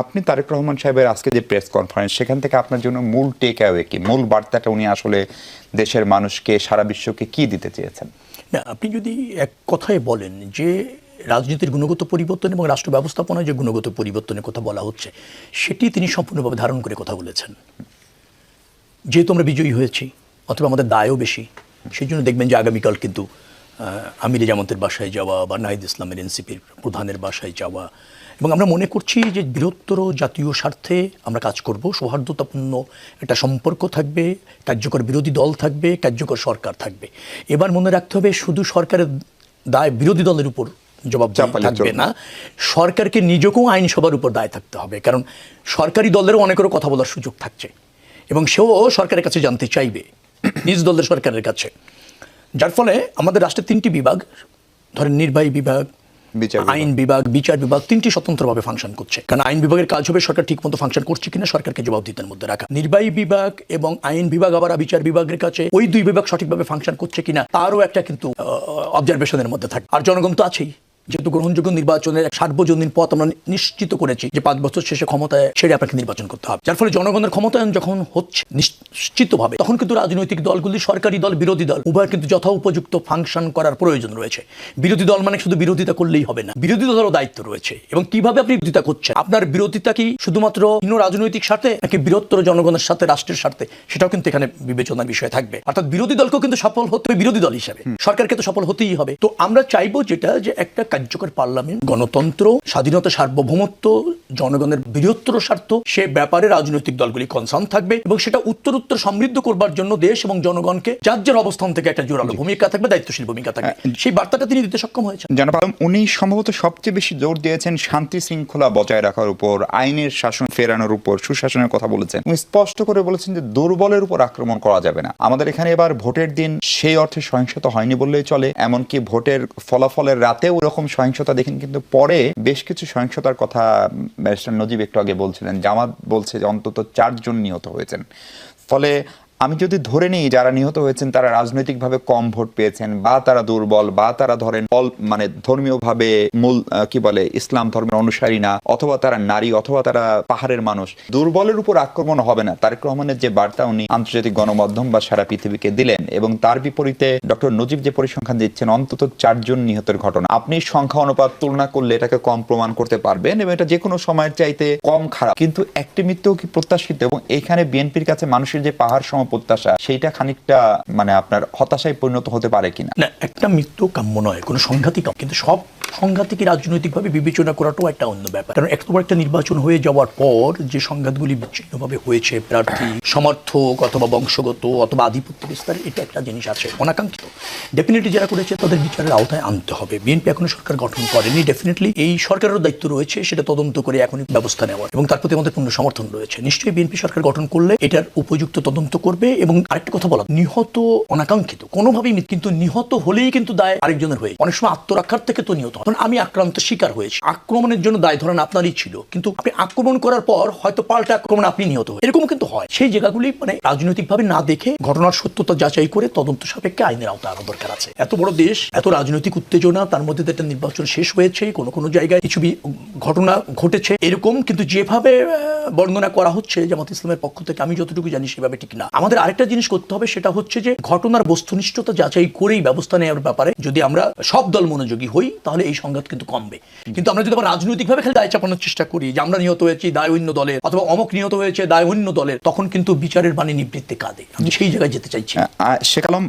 আপনি তারেক রহমান সাহেবের আজকে যে প্রেস কনফারেন্স, সেখান থেকে আপনার জন্য মূল টেক অ্যাওয়ে কি, মূল বার্তাটা উনি আসলে দেশের মানুষকে, সারা বিশ্বকে কি দিতে চেয়েছেন? না, আপনি যদি এক কথায় বলেন যে রাজনীতির গুণগত পরিবর্তন এবং রাষ্ট্র ব্যবস্থাপনায় যে গুণগত পরিবর্তনের কথা বলা হচ্ছে, সেটি তিনি সম্পূর্ণভাবে ধারণ করে কথা বলেছেন। যেহেতু আমরা বিজয়ী হয়েছি, অথবা আমাদের দায়ও বেশি, সেই জন্য দেখবেন যে আগামীকাল কিন্তু আমিরে জামাতের বাসায় যাওয়া বা নাহিদ ইসলামের এনসিপির প্রধানের বাসায় যাওয়া, এবং আমরা মনে করছি যে বৃহত্তর জাতীয় স্বার্থে আমরা কাজ করব। সৌহার্দ্যতাপূর্ণ একটা সম্পর্ক থাকবে, কার্যকর বিরোধী দল থাকবে, কার্যকর সরকার থাকবে। এবার মনে রাখতে হবে, শুধু সরকারের দায় বিরোধী দলের উপর জবাব থাকবে না, সরকারকে নিজেকেও আইনসভার উপর দায় থাকতে হবে। কারণ সরকারি দলেরও অনেকেরও কথা বলার সুযোগ থাকছে, এবং সেও সরকারের কাছে জানতে চাইবে, নিজ দলের সরকারের কাছে। যার ফলে আমাদের রাষ্ট্রের তিনটি বিভাগ, ধরেন নির্বাহী বিভাগ, আইন বিভাগ, বিচার বিভাগ, তিনটি স্বতন্ত্রভাবে ফাংশন করছে। কারণ আইন বিভাগের কাজ হবে সরকার ঠিকমতো ফাংশন করছে কিনা সরকারকে জবাবদিহিতার মধ্যে রাখা। নির্বাহী বিভাগ এবং আইন বিভাগ আবার বিচার বিভাগের কাছে ওই দুই বিভাগ সঠিকভাবে ফাংশন করছে কিনা তারও একটা কিন্তু অবজারভেশনের মধ্যে থাকে। আর জনগণ তো আছেই, যেহেতু গ্রহণযোগ্য নির্বাচনের সার্বজনীন পথ আমরা নিশ্চিত করেছি যে 5 বছর শেষে ক্ষমতায় ছেড়ে আপনাকে নির্বাচন করতে হবে। যার ফলে জনগণের ক্ষমতায়ন যখন হচ্ছে নিশ্চিতভাবে, তখন কিন্তু রাজনৈতিক দলগুলি, সরকারি দল, বিরোধী দল, উভয় কিন্তু যথা উপযুক্ত ফাংশন করার প্রয়োজন রয়েছে। বিরোধী দল মানে শুধু বিরোধিতা করলেই হবে না, বিরোধী দলেরও দায়িত্ব রয়েছে। এবং কিভাবে আপনি বিরোধিতা করছেন, আপনার বিরোধিতা কি শুধুমাত্র রাজনৈতিক স্বার্থে নাকি বৃহত্তর জনগণের সাথে, রাষ্ট্রের স্বার্থে, সেটাও কিন্তু এখানে বিবেচনার বিষয় থাকবে। অর্থাৎ বিরোধী দলকেও কিন্তু সফল হতে হবে বিরোধী দল হিসেবে, সরকারকে তো সফল হতেই হবে। তো আমরা চাইবো যেটা, যে একটা কার্যকর পার্লামেন্ট, গণতন্ত্র, স্বাধীনতা, সার্বভৌমত্ব, জনগণের বৃহত্তর স্বার্থ, সে ব্যাপারে রাজনৈতিক দলগুলি কনসার্ন থাকবে, এবং সেটা উত্তর সমৃদ্ধ করবার জন্য দেশ এবং জনগণকে যার যার অবস্থান থেকে একটা জোরালো ভূমিকা থাকবে, দায়িত্বশীল ভূমিকা থাকবে। সেই বার্তাটা তিনি দিতে সক্ষম হয়েছেন। জনাব আলম, উনি সম্ভবত সবচেয়ে বেশি জোর দিয়েছেন শান্তি শৃঙ্খলা বজায় রাখার উপর, আইনের শাসন ফেরানোর উপর, সুশাসনের কথা বলেছেন। উনি স্পষ্ট করে বলেছেন যে দুর্বলের উপর আক্রমণ করা যাবে না। আমাদের এখানে এবার ভোটের দিন সেই অর্থে সহিংসতা হয়নি বললেই চলে, এমনকি ভোটের ফলাফলের রাতেও এরকম সহিংসতা দেখেন, কিন্তু পরে বেশ কিছু সহিংসতার কথা ব্যারিস্টার নজিব একটু আগে বলছিলেন। জামাত বলছে যে অন্তত 4 জন নিহত হয়েছেন। ফলে আমি যদি ধরে নিই যারা নিহত হয়েছেন তারা রাজনৈতিকভাবে কম ভোট পেয়েছেন, বা তারা দুর্বল, বা তারা ধরেন মানে ধর্মীয়ভাবে মূল কি বলে ইসলাম ধর্মের অনুসারী না, অথবা তারা নারী, অথবা তারা পাহাড়ের মানুষ, দুর্বলের উপর আক্রমণ হবে না। তারেক রহমানের যে বার্তা উনি আন্তর্জাতিক গণমাধ্যম বা সারা পৃথিবীকে দিলেন, এবং তার বিপরীতে ডক্টর নজিব যে পরিসংখ্যান দিচ্ছেন অন্তত 4 জন নিহতের ঘটনা, আপনি সংখ্যা অনুপাত তুলনা করলে এটাকে কম প্রমাণ করতে পারবেন, এবং এটা যে কোনো সময়ের চাইতে কম খারাপ। কিন্তু একটি মৃত্যু কি প্রত্যাশিত? এবং এখানে বিএনপির কাছে মানুষের যে পাহাড় সম প্রত্যাশা, সেইটা খানিকটা মানে আপনার হতাশায় পরিণত হতে পারে কিনা? না, একটা মৃত্যু কাম্য নয়, কোনো সংঘাতই কাম্য, কিন্তু সব সংঘাতকে রাজনৈতিকভাবে বিবেচনা করাটাও একটা অন্য ব্যাপার। কারণ এত বড় একটা নির্বাচন হয়ে যাওয়ার পর যে সংঘাতগুলি বিচ্ছিন্নভাবে হয়েছে, প্রার্থী সমর্থক অথবা বংশগত অথবা আধিপত্য বিস্তার, এটা একটা জিনিস আছে অনাকাঙ্ক্ষিত। ডেফিনেটলি যারা করেছে তাদের বিচারের আওতায় আনতে হবে। বিএনপি এখনো সরকার গঠন করেনি, ডেফিনেটলি এই সরকারেরও দায়িত্ব রয়েছে সেটা তদন্ত করে এখনই ব্যবস্থা নেওয়ার, এবং তার প্রতি আমাদের পূর্ণ সমর্থন রয়েছে। নিশ্চয়ই বিএনপি সরকার গঠন করলে এটার উপযুক্ত তদন্ত করবে। এবং আরেকটা কথা বলা, নিহত অনাকাঙ্ক্ষিত কোনোভাবেই, কিন্তু নিহত হলেই কিন্তু দায় আরেকজনের হয়ে, অনেক সময় আত্মরক্ষার থেকে তো নিহত। কারণ আমি আক্রান্ত শিকার হয়েছি, আক্রমণের জন্য দায় ধরেন আপনারই ছিল, কিন্তু আপনি আক্রমণ করার পর হয়তো পাল্টা আক্রমণ আপনি নিহত হয়ে, এরকম কিন্তু হয়। সেই জায়গাগুলি মানে রাজনৈতিকভাবে না দেখে ঘটনার সত্যতা যাচাই করে তদন্ত সাপেক্ষে আইনের আওতায় আনা দরকার আছে। এত বড় দেশ, এত রাজনৈতিক উত্তেজনা, তার মধ্যে একটা নির্বাচন শেষ হয়েছে, কোনো জায়গায় কিছু ঘটনা ঘটেছে এরকম, কিন্তু যেভাবে বর্ণনা করা হচ্ছে জামাত ইসলামের পক্ষ থেকে, আমি যতটুকু জানি সেভাবে ঠিক না। আমাদের আরেকটা জিনিস করতে হবে, সেটা হচ্ছে যে ঘটনার বস্তুনিষ্ঠতা যাচাই করেই ব্যবস্থা নেওয়ার ব্যাপারে যদি আমরা সব দল মনোযোগী হই, তাহলে এই সংঘাত কিন্তু কমবে। কিন্তু আমরা যদি আবার রাজনৈতিকভাবে খালি দায় চাপানোর চেষ্টা করি যে আমরা নিহত হয়েছি দায় অন্য দলের, অথবা অমক নিহত হয়েছে দায় অন্য দলের, তখন কিন্তু বিচারের বাণী নিবৃত্তে কাঁদে। আমি সেই জায়গায় যেতে চাইছি। শেখ আলম,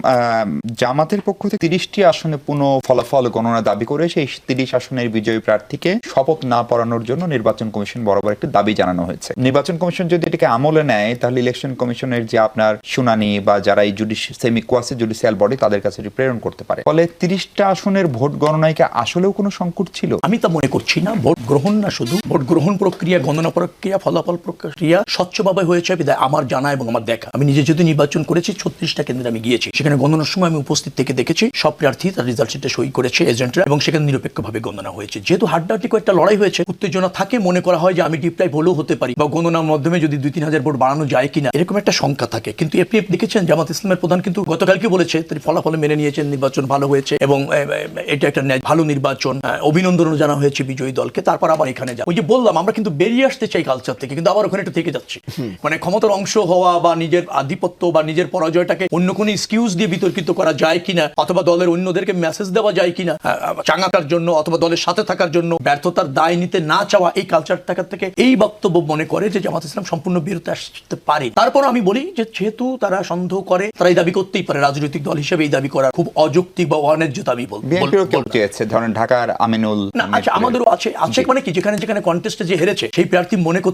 জামাতের পক্ষ থেকে 30টি আসনে পুনঃ ফলাফল গণনা দাবি করে সেই 30 আসনের বিজয়ী প্রার্থীকে শপথ না পড়ানোর জন্য নির্বাচন কমিশন বরাবর একটি দাবি জানানো হয়েছে। নির্বাচন কমিশন যদি এটাকে আমলে নেয়, তাহলে ইলেকশন কমিশনের যে আপনার শুনানি বা যারা এই সেমি কোয়াসি জুডিশিয়াল বডি, তাদের কাছে প্রেরণ করতে পারে। ফলে 30টা আসনের ভোট গণনায় কি আসলেও কোনো সংকট ছিল? আমি তা মনে করছি না। ভোট গ্রহণ না, শুধু ভোট গ্রহণ প্রক্রিয়া, গণনা প্রক্রিয়া, ফলাফল প্রক্রিয়া স্বচ্ছভাবে হয়েছে বিধায় আমার জানা এবং আমার দেখা। আমি নিজে যদি নির্বাচন করেছি, 36টা কেন্দ্রে আমি গিয়েছি, সেখানে গণনার সময় আমি উপস্থিত থেকে দেখেছি সব প্রার্থী তার রেজাল্ট শিটে সই করেছে এজেন্টরা, এবং সেখানে নিরপেক্ষভাবে গণনা হয়েছে। যেহেতু হাড্ডাহাড্ডি কয়েকটা লড়াই হয়েছে, উত্তেজনা থাকে, মনে করা হয় যে আমি ডিপ্রাইভ হলেও হতে পারি, বা গণনার মাধ্যমে যদি 2-3 হাজার ভোট বাড়ানো যায় কিনা, এরকম একটা শঙ্কা থাকে। কিন্তু এপিএফ দেখেছেন, জামাত ইসলামের প্রধান কিন্তু গতকালকে বলেছে তিনি ফলাফল মেনে নিয়েছেন, নির্বাচন ভালো হয়েছে এবং এটা একটা ভালো নির্বাচন। নির্বাচন, অভিনন্দনও জানা হয়েছে বিজয়ী দলকে, তারপর আবার এখানে যা ওই যে বললাম আমরা কিন্তু বেরিয়ে আসতে চাই কালচার থেকে, কিন্তু আবার ওখানে একটু থেকে যাচ্ছি। মানে ক্ষমতার অংশ হওয়া বা নিজের আধিপত্য বা নিজের পরাজয়টাকে অন্য কোনো এক্সকিউজ দিয়ে বিতর্কিত করা যায় কিনা, অথবা দলের অন্যদেরকে মেসেজ দেওয়া যায় কিনা চাঙ্গাটার জন্য, অথবা দলের সাথে থাকার জন্য ব্যর্থতার দায় নিতে না চাওয়া, এই কালচার থাকার থেকে এই বক্তব্য মনে করে যে জামাত ইসলাম সম্পূর্ণ বিরত আসতে পারে। তারপর আমি বলি যে যেহেতু তারা সন্দেহ করে, তারা এই দাবি করতেই পারে, রাজনৈতিক দল হিসেবে এই দাবি করা খুব অযৌক্তিক বা অন্যায্য দাবি বিএনপিও কেউ চেয়েছে, ধরেন ঢাকার আমিনুল। না আচ্ছা, আমাদেরও আছে মানে কি, যেখানে যেখানে কন্টেস্টে যে হেরেছে সেই প্রার্থী মনে করতে